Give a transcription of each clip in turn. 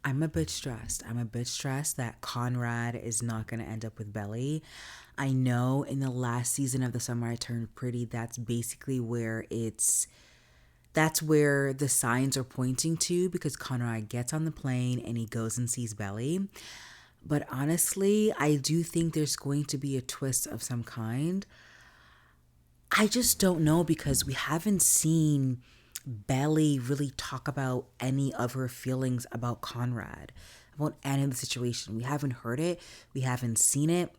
I'm a bit stressed. I'm a bit stressed that Conrad is not going to end up with Belly. I know in the last season of The Summer I Turned Pretty, that's where the signs are pointing to, because Conrad gets on the plane and he goes and sees Belly. But honestly, I do think there's going to be a twist of some kind. I just don't know, because we haven't seen Belly really talk about any of her feelings about Conrad, about any of the situation. We haven't heard it. We haven't seen it.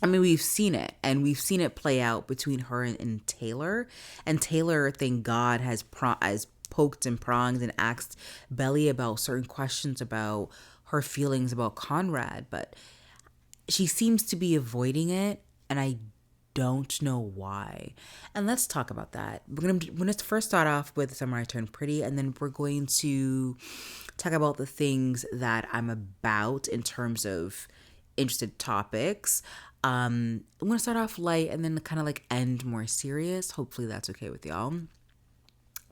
I mean, we've seen it, and we've seen it play out between her and Taylor. And Taylor, thank God, has poked and pronged and asked Belly about certain questions about her feelings about Conrad, but she seems to be avoiding it, and I don't know why. And let's talk about that. We're gonna first start off with Summer I Turned Pretty, and then we're going to talk about the things that I'm about in terms of interested topics. I'm gonna start off light and then kind of like end more serious. Hopefully that's okay with y'all.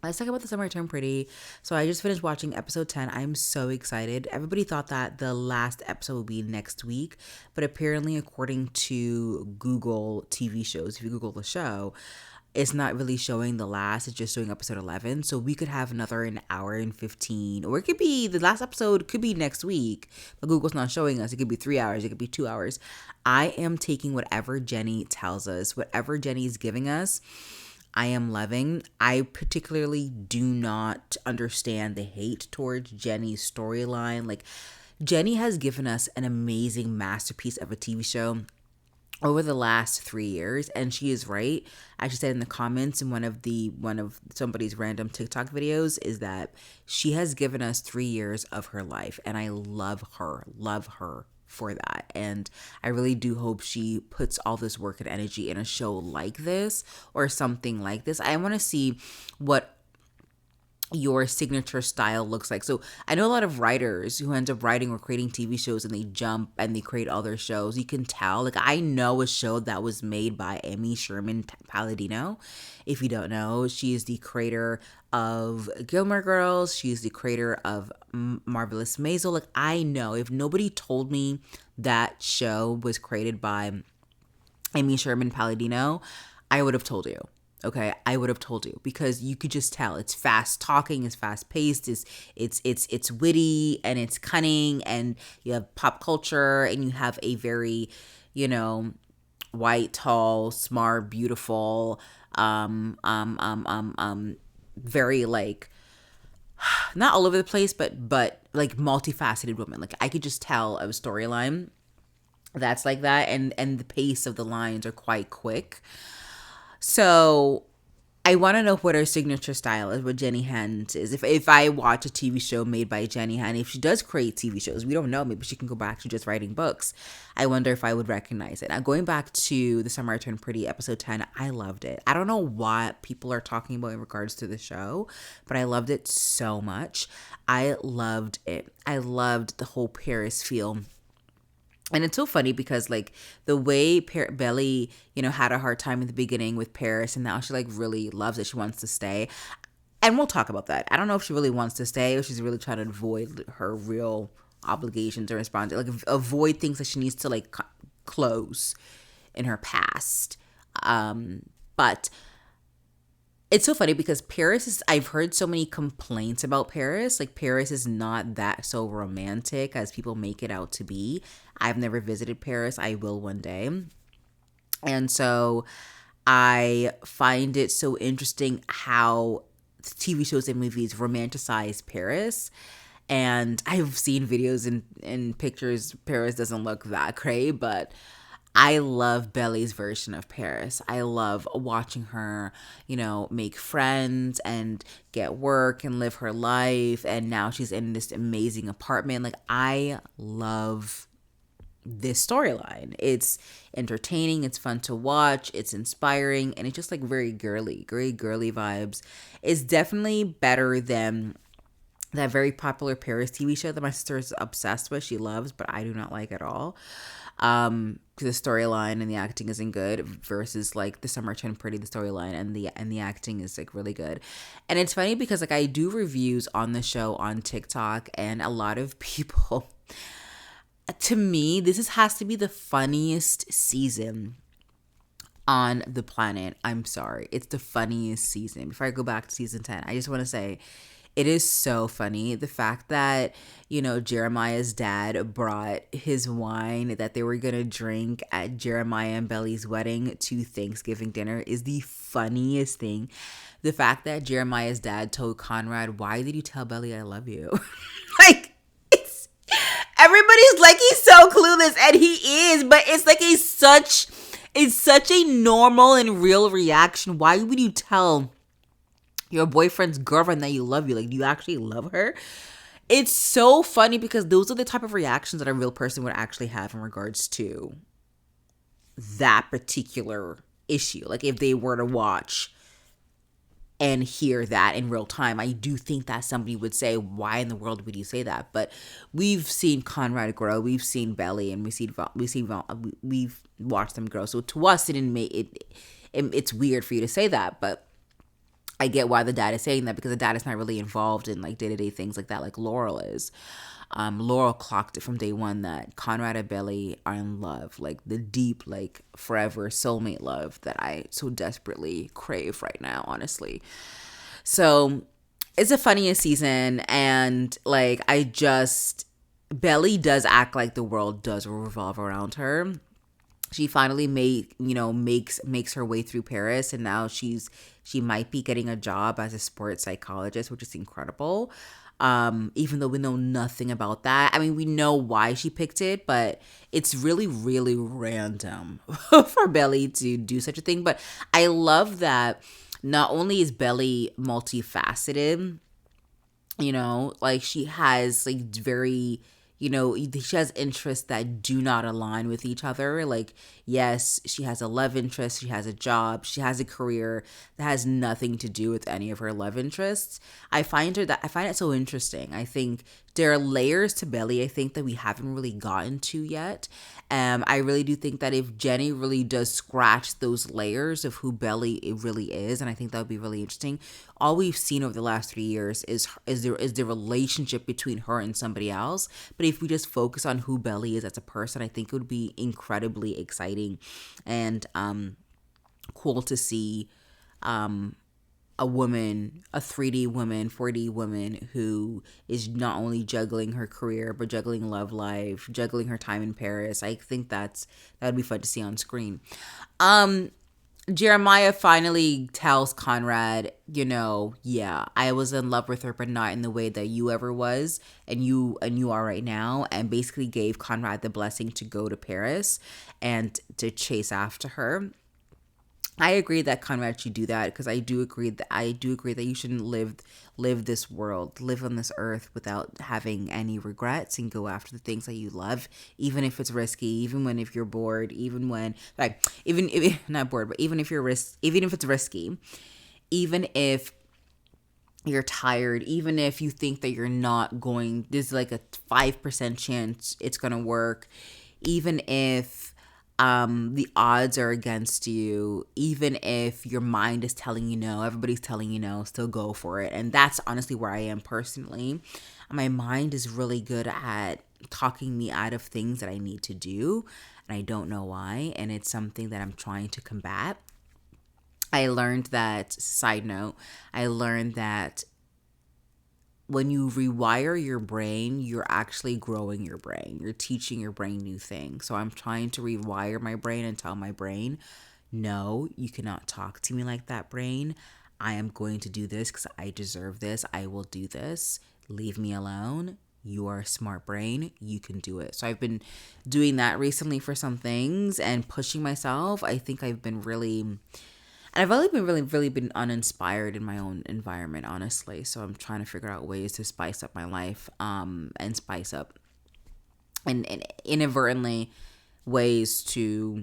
Let's talk about The Summer I Turned Pretty. So I just finished watching episode 10. I'm so excited. Everybody thought that the last episode would be next week, but apparently, according to Google TV shows, if you Google the show, it's not really showing the last. It's just showing episode 11. So we could have another an hour and 15, or it could be the last episode could be next week, but Google's not showing us. It could be 3 hours. It could be 2 hours. I am taking whatever Jenny tells us, whatever Jenny's giving us. I am loving. I particularly do not understand the hate towards Jenny's storyline. Like, Jenny has given us an amazing masterpiece of a TV show over the last 3 years, and she is right. I just said in the comments in one of somebody's random TikTok videos is that she has given us 3 years of her life, and I love her for that. And I really do hope she puts all this work and energy in a show like this or something like this. I want to see what your signature style looks like. So I know a lot of writers who end up writing or creating TV shows, and they jump and they create other shows. You can tell. Like, I know a show that was made by Amy Sherman Palladino. If you don't know, she is the creator of Gilmore Girls. She's the creator of Marvelous Maisel. Like, I know, if nobody told me that show was created by Amy Sherman Palladino, I would have told you. Okay, I would have told you, because you could just tell it's fast talking, it's fast paced, it's witty, and it's cunning, and you have pop culture, and you have a very, white, tall, smart, beautiful, very like not all over the place, but like multifaceted woman. Like, I could just tell a storyline that's like that, and the pace of the lines are quite quick. So I want to know what her signature style is, what Jenny Hans is. If I watch a TV show made by Jenny Han, if she does create TV shows, we don't know. Maybe she can go back to just writing books. I wonder if I would recognize it. Now, going back to The Summer I Turned Pretty, episode 10, I loved it. I don't know what people are talking about in regards to the show, but I loved it so much. I loved it. I loved the whole Paris feel. And it's so funny because, like, the way Belly, had a hard time in the beginning with Paris, and now she, like, really loves it. She wants to stay. And we'll talk about that. I don't know if she really wants to stay, or she's really trying to avoid her real obligations or responsibility. Like, avoid things that she needs to, like, close in her past. But it's so funny because I've heard so many complaints about Paris. Like, Paris is not that so romantic as people make it out to be. I've never visited Paris. I will one day. And so I find it so interesting how TV shows and movies romanticize Paris. And I've seen videos and pictures. Paris doesn't look that great, but I love Belly's version of Paris. I love watching her, make friends and get work and live her life. And now she's in this amazing apartment. Like, I love this storyline. It's entertaining, it's fun to watch, it's inspiring, and it's just like very girly vibes. It's definitely better than that very popular Paris TV show that my sister is obsessed with. She loves, but I do not like at all. The storyline and the acting isn't good versus like the Summer Turned Pretty, the storyline and the acting is like really good. And it's funny because like I do reviews on the show on TikTok, and a lot of people, to me, has to be the funniest season on the planet. I'm sorry. It's the funniest season. Before I go back to season 10, I just want to say it is so funny. The fact that, Jeremiah's dad brought his wine that they were going to drink at Jeremiah and Belly's wedding to Thanksgiving dinner is the funniest thing. The fact that Jeremiah's dad told Conrad, "Why did you tell Belly I love you?" Like, everybody's like, he's so clueless, and he is, but it's like it's such a normal and real reaction. Why would you tell your boyfriend's girlfriend that you love you? Like, do you actually love her? It's so funny because those are the type of reactions that a real person would actually have in regards to that particular issue. Like, if they were to watch and hear that in real time, I do think that somebody would say, why in the world would you say that? But we've seen Conrad grow, we've seen Belly, and we've watched them grow. So to us, it didn't make it. It's weird for you to say that, but I get why the dad is saying that, because the dad is not really involved in like day-to-day things like that, like Laurel is. Laurel clocked it from day one that Conrad and Belly are in love, like the deep, like forever soulmate love that I so desperately crave right now, honestly. So it's the funniest season, and like Belly does act like the world does revolve around her. She finally makes her way through Paris, and now she might be getting a job as a sports psychologist, which is incredible. Even though we know nothing about that. I mean, we know why she picked it, but it's really, really random for Belly to do such a thing. But I love that not only is Belly multifaceted, like she has like very, she has interests that do not align with each other. Like, yes, she has a love interest, she has a job, she has a career that has nothing to do with any of her love interests. I find it so interesting. I think there are layers to Belly, I think, that we haven't really gotten to yet. I really do think that if Jenny really does scratch those layers of who Belly it really is, and I think that would be really interesting. All we've seen over the last 3 years is the relationship between her and somebody else. But if we just focus on who Belly is as a person, I think it would be incredibly exciting and cool to see a woman, a 3D woman, 4D woman who is not only juggling her career, but juggling love life, juggling her time in Paris. I think that would be fun to see on screen. Jeremiah finally tells Conrad, yeah, I was in love with her, but not in the way that you ever was, and you are right now, and basically gave Conrad the blessing to go to Paris and to chase after her. I agree that Conrad should do that, because I do agree that you shouldn't live this world, live on this earth without having any regrets, and go after the things that you love, even if it's risky, even if you're bored, even if not bored, but even if it's risky, even if you're tired, even if you think that you're not going, there's like a 5% chance it's gonna work, even if the odds are against you, even if your mind is telling you no, everybody's telling you no, still go for it. And that's honestly where I am personally. My mind is really good at talking me out of things that I need to do, and I don't know why, and it's something that I'm trying to combat. Side note, I learned that when you rewire your brain, you're actually growing your brain. You're teaching your brain new things. So I'm trying to rewire my brain and tell my brain, no, you cannot talk to me like that, brain. I am going to do this because I deserve this. I will do this. Leave me alone. You are a smart brain. You can do it. So I've been doing that recently for some things and pushing myself. I think I've been really... And I've only been really been uninspired in my own environment, honestly. So I'm trying to figure out ways to spice up my life, and spice up and inadvertently ways to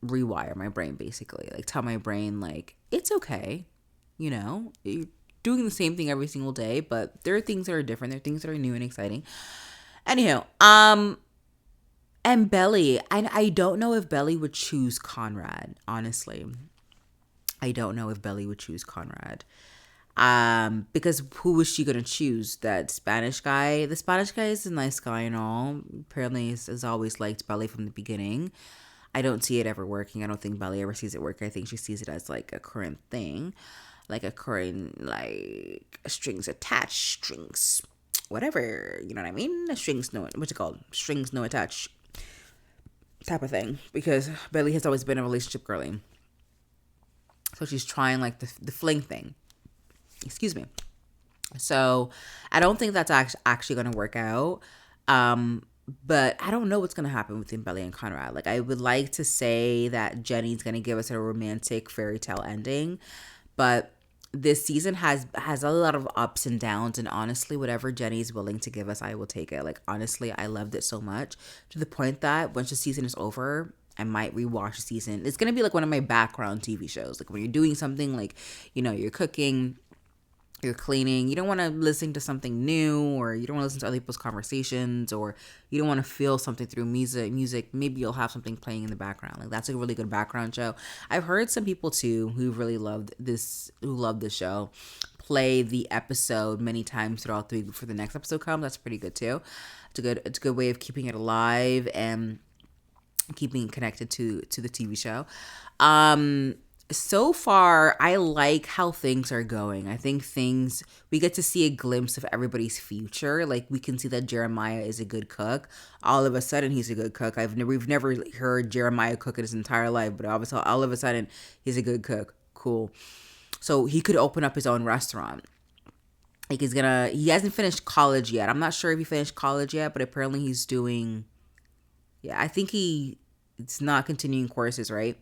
rewire my brain, basically. Like, tell my brain, like, it's okay. You're doing the same thing every single day, but there are things that are different. There are things that are new and exciting. Anyhow, And Belly, I don't know if Belly would choose Conrad, honestly. I don't know if Belly would choose Conrad. Because who was she gonna choose? That Spanish guy? The Spanish guy is a nice guy and all. Apparently has always liked Belly from the beginning. I don't see it ever working. I don't think Belly ever sees it work. I think she sees it as like a current thing. Like a current, like strings attached, strings, whatever. You know what I mean? Strings no, what's it called? Strings no attach type of thing. Because Belly has always been a relationship girly. So she's trying like the fling thing. Excuse me. So I don't think that's actually going to work out. But I don't know what's going to happen between Belly and Conrad. Like, I would like to say that Jenny's going to give us a romantic fairy tale ending, but this season has a lot of ups and downs, and honestly, whatever Jenny's willing to give us, I will take it. Like, honestly, I loved it so much to the point that once the season is over, I might rewatch the season. It's going to be like one of my background TV shows. Like when you're doing something like, you're cooking, you're cleaning, you don't want to listen to something new, or you don't want to listen to other people's conversations, or you don't want to feel something through music, maybe you'll have something playing in the background. Like that's a really good background show. I've heard some people too who really loved this, who love the show, play the episode many times throughout the week before the next episode comes. That's pretty good too. It's a good way of keeping it alive and keeping it connected to the TV show. So far, I like how things are going. I think we get to see a glimpse of everybody's future. Like we can see that Jeremiah is a good cook. All of a sudden, he's a good cook. We've never heard Jeremiah cook in his entire life, but all of a sudden, he's a good cook. Cool. So he could open up his own restaurant. Like he hasn't finished college yet. I'm not sure if he finished college yet, but apparently he's doing, yeah, I think it's not continuing courses, right?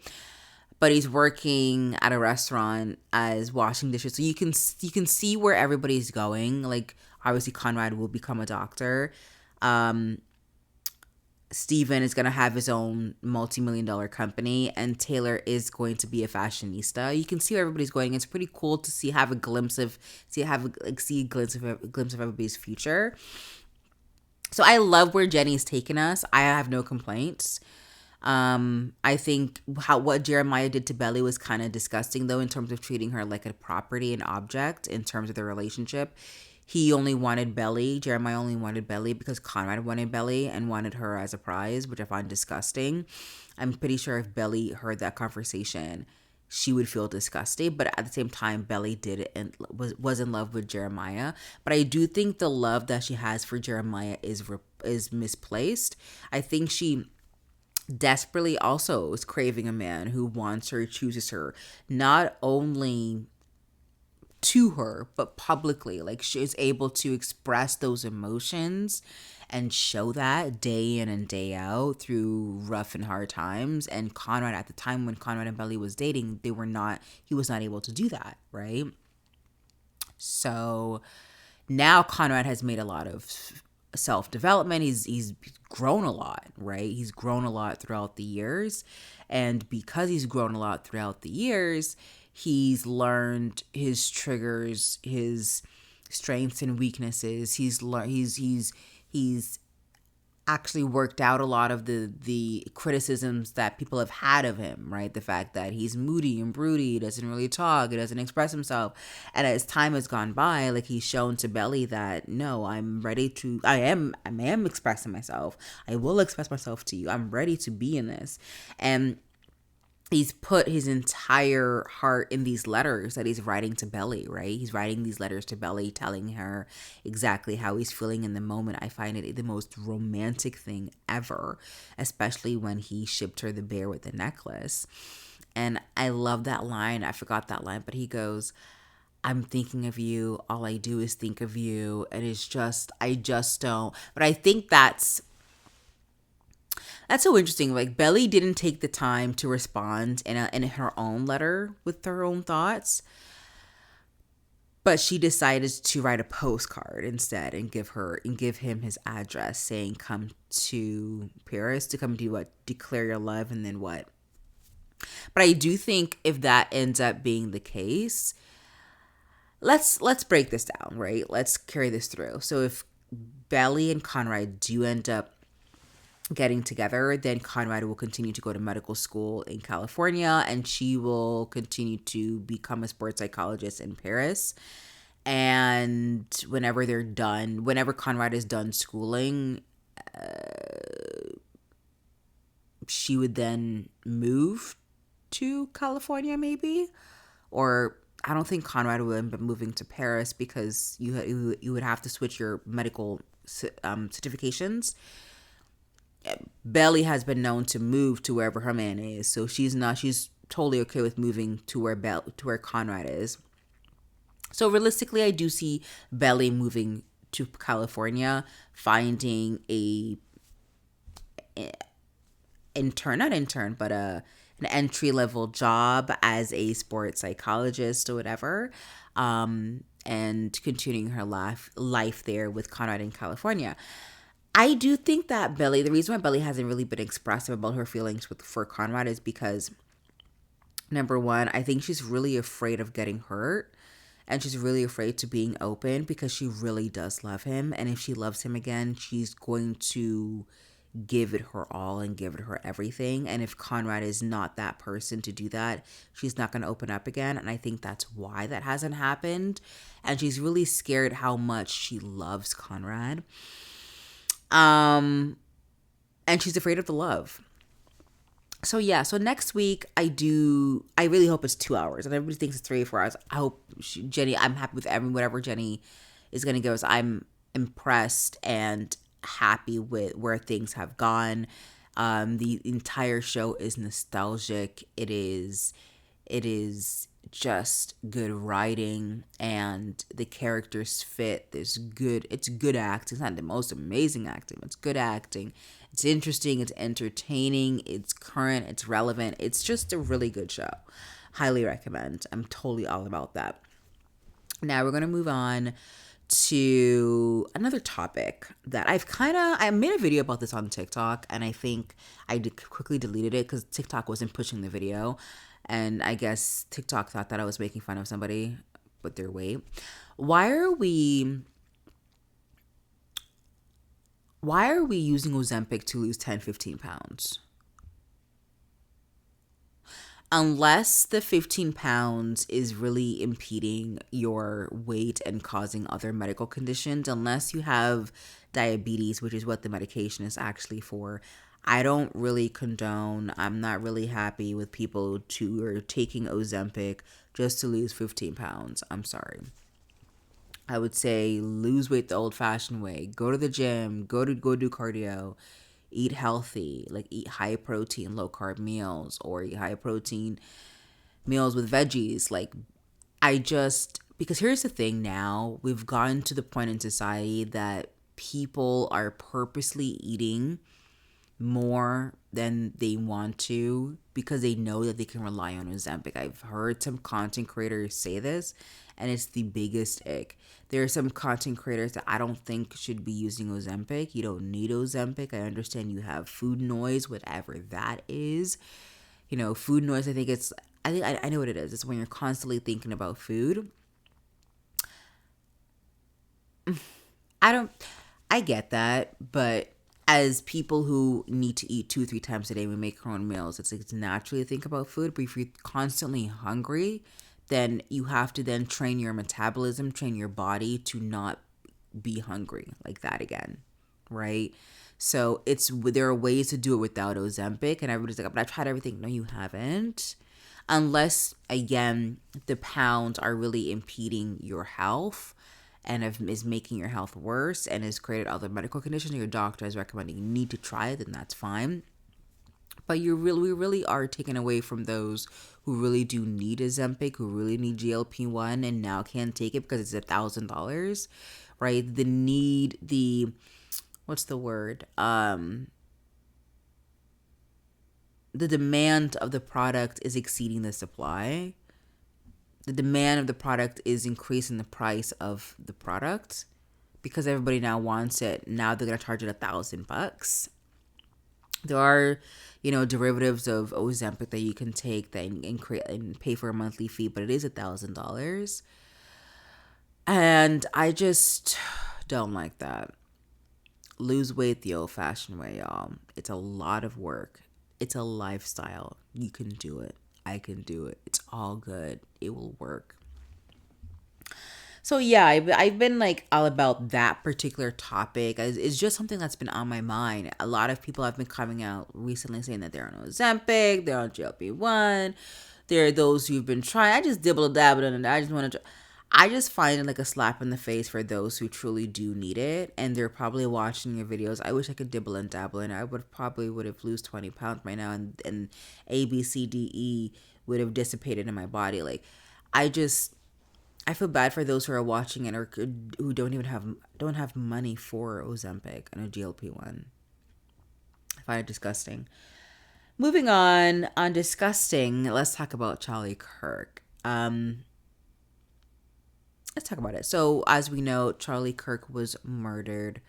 But he's working at a restaurant as washing dishes. So you can see where everybody's going. Like obviously Conrad will become a doctor. Steven is gonna have his own multi-million-dollar company, and Taylor is going to be a fashionista. You can see where everybody's going. It's pretty cool to see a glimpse of everybody's future. So I love where Jenny's taken us. I have no complaints. I think what Jeremiah did to Belly was kind of disgusting, though, in terms of treating her like a property, an object, in terms of their relationship. Jeremiah only wanted Belly because Conrad wanted Belly and wanted her as a prize, which I find disgusting. I'm pretty sure if Belly heard that conversation, she would feel disgusted. But at the same time, Belly did it and was in love with Jeremiah. But I do think the love that she has for Jeremiah is misplaced. I think she desperately also is craving a man who wants her, chooses her, not only to her, but publicly. Like she is able to express those emotions and show that day in and day out through rough and hard times. And Conrad, at the time when Conrad and Belly was dating, he was not able to do that, right? So now Conrad has made a lot of self-development. He's grown a lot, right? He's grown a lot throughout the years. And because he's grown a lot throughout the years, he's learned his triggers, his strengths and weaknesses. He's actually worked out a lot of the criticisms that people have had of him, right? The fact that he's moody and broody, he doesn't really talk, he doesn't express himself. And as time has gone by, like he's shown to Belly that no, I am expressing myself. I will express myself to you. I'm ready to be in this. And he's put his entire heart in these letters that he's writing to Belly, right? He's writing these letters to Belly, telling her exactly how he's feeling in the moment. I find it the most romantic thing ever, especially when he shipped her the bear with the necklace. And I love that line. I forgot that line, but he goes, I'm thinking of you. All I do is think of you. And I just don't. But I think that's so interesting. Like Belly didn't take the time to respond in her own letter with her own thoughts, but she decided to write a postcard instead and give him his address, saying, "Come to Paris to come do what? Declare your love, and then what?" But I do think if that ends up being the case, let's break this down, right? Let's carry this through. So if Belly and Conrad do end up getting together, then Conrad will continue to go to medical school in California and she will continue to become a sports psychologist in Paris. And whenever Conrad is done schooling, she would then move to California, maybe. Or I don't think Conrad would end up moving to Paris because you would have to switch your medical certifications. Belly has been known to move to wherever her man is, so she's totally okay with moving to where Conrad is. So realistically, I do see Belly moving to California, finding a not intern, but an entry level job as a sports psychologist or whatever, and continuing her life there with Conrad in California. I do think that the reason why Belly hasn't really been expressive about her feelings for Conrad is because, number one, I think she's really afraid of getting hurt. And she's really afraid to being open because she really does love him. And if she loves him again, she's going to give it her all and give it her everything. And if Conrad is not that person to do that, she's not going to open up again. And I think that's why that hasn't happened. And she's really scared how much she loves Conrad. And she's afraid of the love. So yeah, so next week I really hope it's 2 hours, and everybody thinks it's 3 or 4 hours. I hope Jenny, I'm happy with whatever Jenny is going to give us. I'm impressed and happy with where things have gone. The entire show is nostalgic. It is just good writing and the characters fit. It's good acting. It's not the most amazing acting. It's good acting. It's interesting. It's entertaining. It's current. It's relevant. It's just a really good show. Highly recommend. I'm totally all about that. Now we're going to move on to another topic that I made a video about this on TikTok, and I think I quickly deleted it because TikTok wasn't pushing the video. And I guess TikTok thought that I was making fun of somebody with their weight. Why are we using Ozempic to lose 10, 15 pounds? Unless the 15 pounds is really impeding your weight and causing other medical conditions, unless you have diabetes, which is what the medication is actually for, I don't really condone. I'm not really happy with people who are taking Ozempic just to lose 15 pounds. I'm sorry. I would say lose weight the old-fashioned way. Go to the gym. Go do cardio. Eat healthy. Like eat high-protein, low-carb meals, or eat high-protein meals with veggies. Because here's the thing now. We've gotten to the point in society that people are purposely eating more than they want to because they know that they can rely on Ozempic. I've heard some content creators say this, and it's the biggest ick. There are some content creators that I don't think should be using Ozempic. You don't need Ozempic. I understand you have food noise, whatever that is. Food noise, I know what it is. It's when you're constantly thinking about food. I get that, but as people who need to eat 2-3 times a day, we make our own meals. It's naturally to think about food. But if you're constantly hungry, then you have to then train your metabolism, train your body to not be hungry like that again, right? So there are ways to do it without Ozempic, and everybody's like, "But I've tried everything." No, you haven't. Unless again, the pounds are really impeding your health and is making your health worse and has created other medical conditions, your doctor is recommending you need to try it, then that's fine. But we really are taken away from those who really do need Ozempic, who really need GLP-1 and now can't take it because it's $1,000, right? What's the word? The demand of the product is exceeding the supply. The demand of the product is increasing the price of the product because everybody now wants it. Now they're going to charge it $1,000. There are, derivatives of Ozempic that you can take and pay for a monthly fee, but it is $1,000. And I just don't like that. lose weight the old-fashioned way, y'all. It's a lot of work. It's a lifestyle. You can do it. I can do it. It's all good. It will work. So yeah, I've been like all about that particular topic. It's just something that's been on my mind. A lot of people have been coming out recently saying that they're on Ozempic, they're on GLP-1. There are those who've been trying. I just dibble dabble in it. I just want to. I just find it like a slap in the face for those who truly do need it, and they're probably watching your videos. I wish I could dibble and dabble in it. I would have lose 20 pounds by now, and A B C D E would have dissipated in my body. Like, I just I feel bad for those who are watching it or who don't have money for Ozempic and a GLP-1. I find it disgusting. Moving on disgusting, let's talk about Charlie Kirk. Let's talk about it. So, as we know, Charlie Kirk was murdered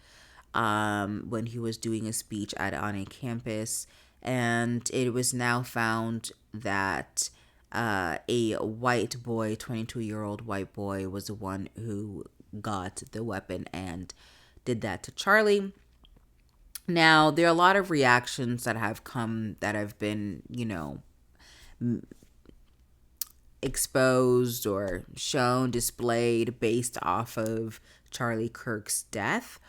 when he was doing a speech on a campus, and it was now found that a white boy, 22-year-old white boy, was the one who got the weapon and did that to Charlie. Now, there are a lot of reactions that have come that have been, exposed or shown, displayed based off of Charlie Kirk's death.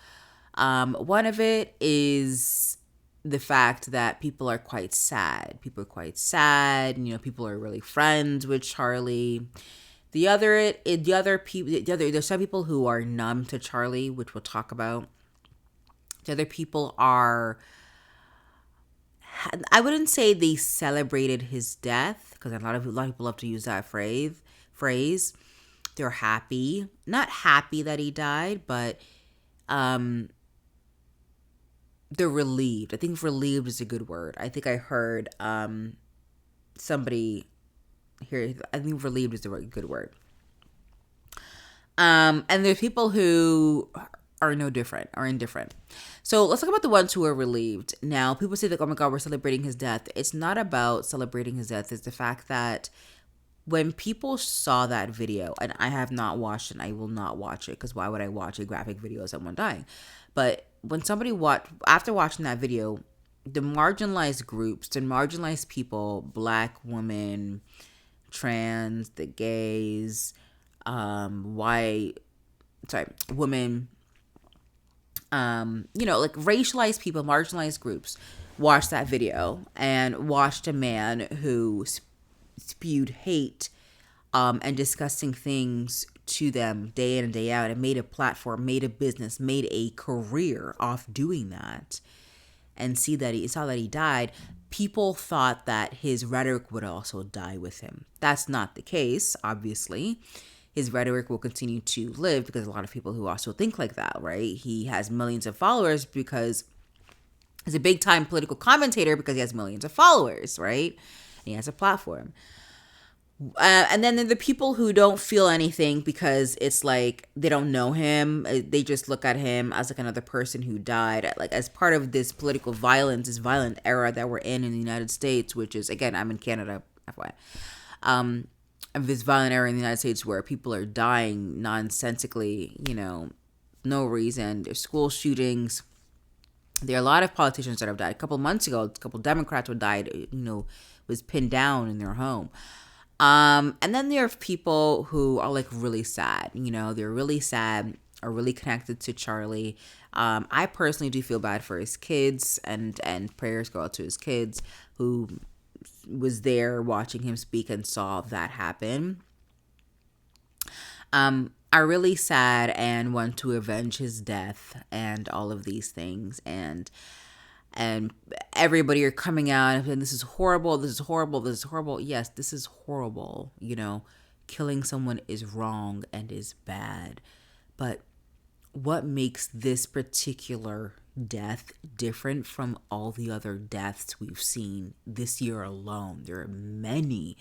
One of it is the fact that people are quite sad. People are quite sad. People are really friends with Charlie. There's some people who are numb to Charlie, which we'll talk about. The other people are, I wouldn't say they celebrated his death, because a lot of people love to use that phrase. They're happy, not happy that he died, but they're relieved. I think relieved is a good word. I think I heard somebody here. I think relieved is a good word. And there's people who are no different, are indifferent. So let's talk about the ones who are relieved. Now, people say like, oh my God, we're celebrating his death. It's not about celebrating his death. It's the fact that when people saw that video, and I have not watched it, and I will not watch it, because why would I watch a graphic video of someone dying? But when somebody after watching that video, the marginalized groups, the marginalized people, Black women, trans, the gays, women, like racialized people, marginalized groups, watched that video and watched a man who spewed hate and disgusting things to them day in and day out, and made a platform, made a business, made a career off doing that, and saw that he died. People thought that his rhetoric would also die with him. That's not the case, obviously. His rhetoric will continue to live because a lot of people who also think like that, right? He has millions of followers because he's a big time political commentator because he has millions of followers, right? And he has a platform. And then there are the people who don't feel anything because it's like they don't know him. They just look at him as like another person who died, like as part of this political violence, this violent era that we're in the United States, which is, again, I'm in Canada, FYI. Of this violent era in the United States where people are dying nonsensically, no reason. There's school shootings. There are a lot of politicians that have died. A couple months ago, a couple Democrats who died, was pinned down in their home. And then there are people who are like really sad. They're really sad, are really connected to Charlie. I personally do feel bad for his kids, and prayers go out to his kids who was there watching him speak and saw that happen. Are really sad and want to avenge his death and all of these things, and everybody are coming out and this is horrible, this is horrible, this is horrible. Yes, this is horrible. Killing someone is wrong and is bad, but what makes this particular death different from all the other deaths we've seen this year alone? There are many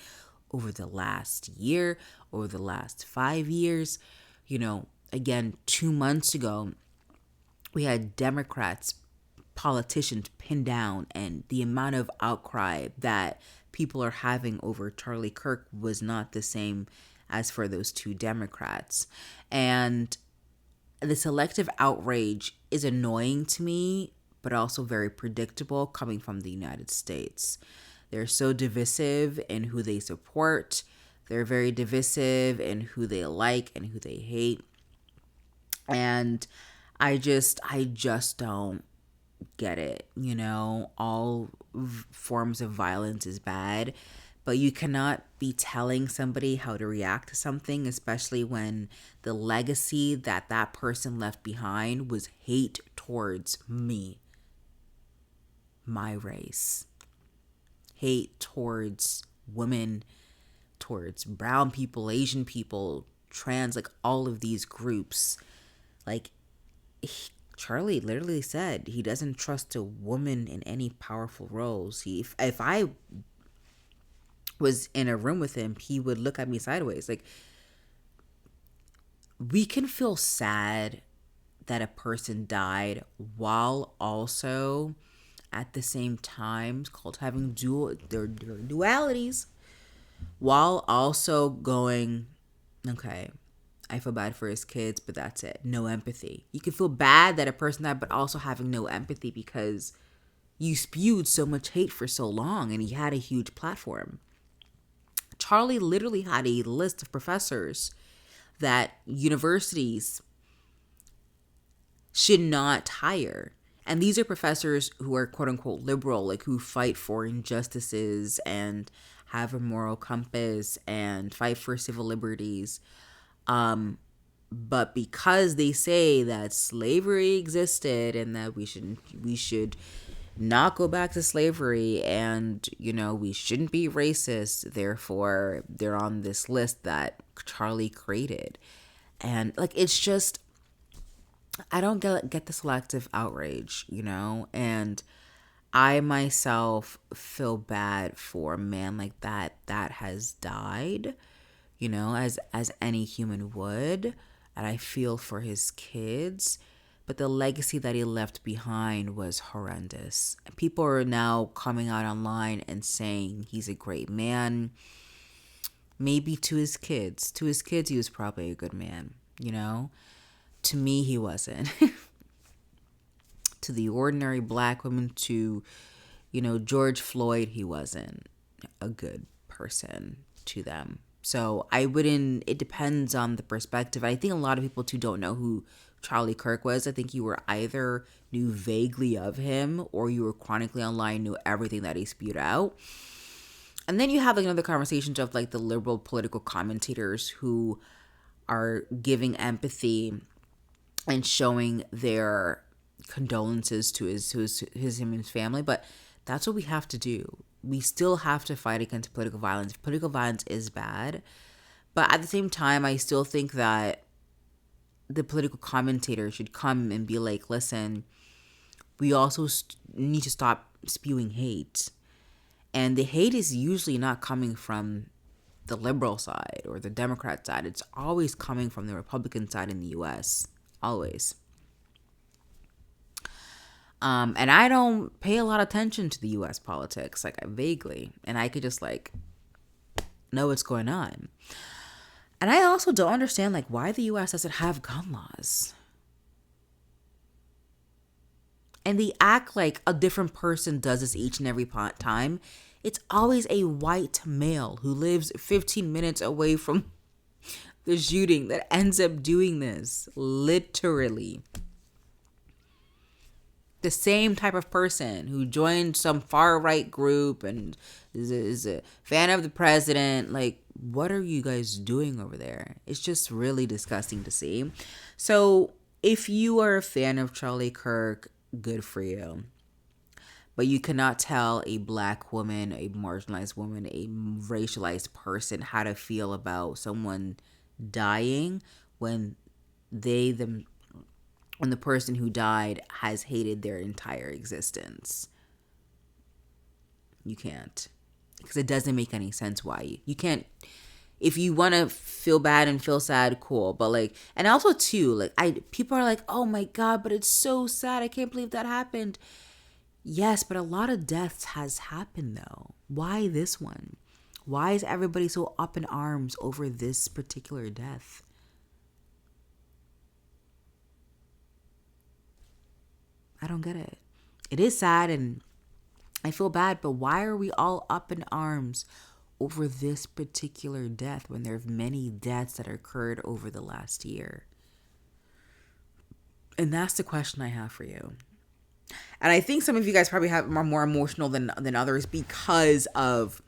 over the last year, over the last 5 years. Again, 2 months ago, we had Democrats, politicians pinned down, and the amount of outcry that people are having over Charlie Kirk was not the same as for those two Democrats. And the selective outrage is annoying to me, but also very predictable coming from the United States. They're so divisive in who they support. They're very divisive in who they like and who they hate. And I just don't get it. All forms of violence is bad, but you cannot be telling somebody how to react to something, especially when the legacy that that person left behind was hate towards me, my race, hate towards women, towards brown people, Asian people, trans, like all of these groups. Like, Charlie literally said he doesn't trust a woman in any powerful roles. If I was in a room with him, he would look at me sideways. Like, we can feel sad that a person died while also at the same time, it's called having their dualities, while also going, okay, I feel bad for his kids, but that's it. No empathy. You can feel bad that a person died, but also having no empathy because you spewed so much hate for so long and he had a huge platform. Charlie literally had a list of professors that universities should not hire. And these are professors who are quote unquote liberal, like who fight for injustices and have a moral compass and fight for civil liberties. But because they say that slavery existed and that we should not go back to slavery and, we shouldn't be racist, therefore they're on this list that Charlie created. And like, it's just, I don't get the selective outrage, and I myself feel bad for a man like that has died, as any human would, and I feel for his kids, but the legacy that he left behind was horrendous. People are now coming out online and saying he's a great man. Maybe to his kids, he was probably a good man, To me, he wasn't. To the ordinary black woman, to, George Floyd, he wasn't a good person to them. So it depends on the perspective. I think a lot of people too don't know who Charlie Kirk was. I think you were either knew vaguely of him or you were chronically online, knew everything that he spewed out. And then you have like another conversation of like the liberal political commentators who are giving empathy and showing their condolences to him and his family. But that's what we have to do. We still have to fight against political violence. Political violence is bad. But at the same time, I still think that the political commentator should come and be like, listen, we also need to stop spewing hate. And the hate is usually not coming from the liberal side or the Democrat side. It's always coming from the Republican side in the U.S. Always. And I don't pay a lot of attention to the U.S. politics, like vaguely. And I could just like know what's going on. And I also don't understand like why the U.S. doesn't have gun laws. And they act like a different person does this each and every time. It's always a white male who lives 15 minutes away from the shooting that ends up doing this. Literally. The same type of person who joined some far right group and is a fan of the president. Like, what are you guys doing over there? It's just really disgusting to see. So if you are a fan of Charlie Kirk, good for you. But you cannot tell a black woman, a marginalized woman, a racialized person how to feel about someone dying when the person who died has hated their entire existence. You can't. Because it doesn't make any sense why. You can't. If you want to feel bad and feel sad, cool. But like, and also too, like people are like, oh my God, but it's so sad. I can't believe that happened. Yes, but a lot of deaths has happened though. Why this one? Why is everybody so up in arms over this particular death? I don't get it. It is sad and I feel bad, but why are we all up in arms over this particular death when there are many deaths that occurred over the last year? And that's the question I have for you. And I think some of you guys probably are more emotional than others because of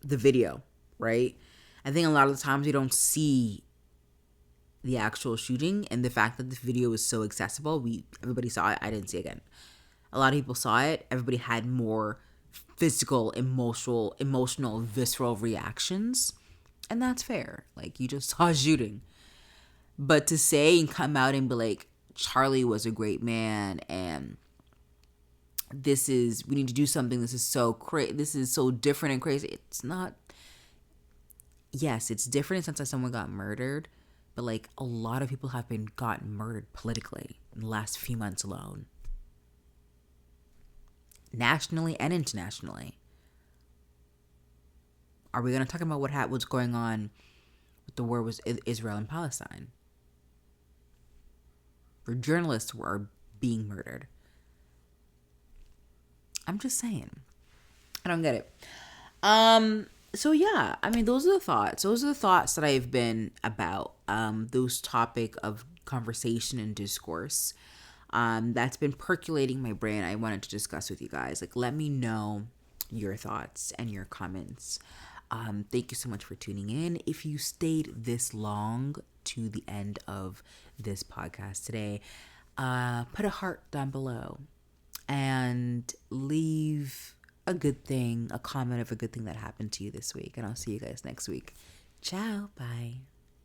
the video, right? I think a lot of the times we don't see the actual shooting, and the fact that the video was so accessible, everybody saw it. I didn't see it again. A lot of people saw it. Everybody had more physical, emotional, visceral reactions, and that's fair. Like, you just saw a shooting. But to say and come out and be like, Charlie was a great man, and we need to do something. This is so this is so different and crazy. It's not. Yes, it's different in the sense that someone got murdered, but like a lot of people have gotten murdered politically in the last few months alone, nationally and internationally. Are we going to talk about what's going on with the war with Israel and Palestine? Where journalists are being murdered. I'm just saying. I don't get it. So yeah, I mean, those are the thoughts. Those are the thoughts that I've been about. Those topic of conversation and discourse. That's been percolating my brain. I wanted to discuss with you guys. Like, let me know your thoughts and your comments. Thank you so much for tuning in. If you stayed this long to the end of this podcast today, put a heart down below and leave a good thing, a comment of a good thing that happened to you this week. And I'll see you guys next week. Ciao. Bye.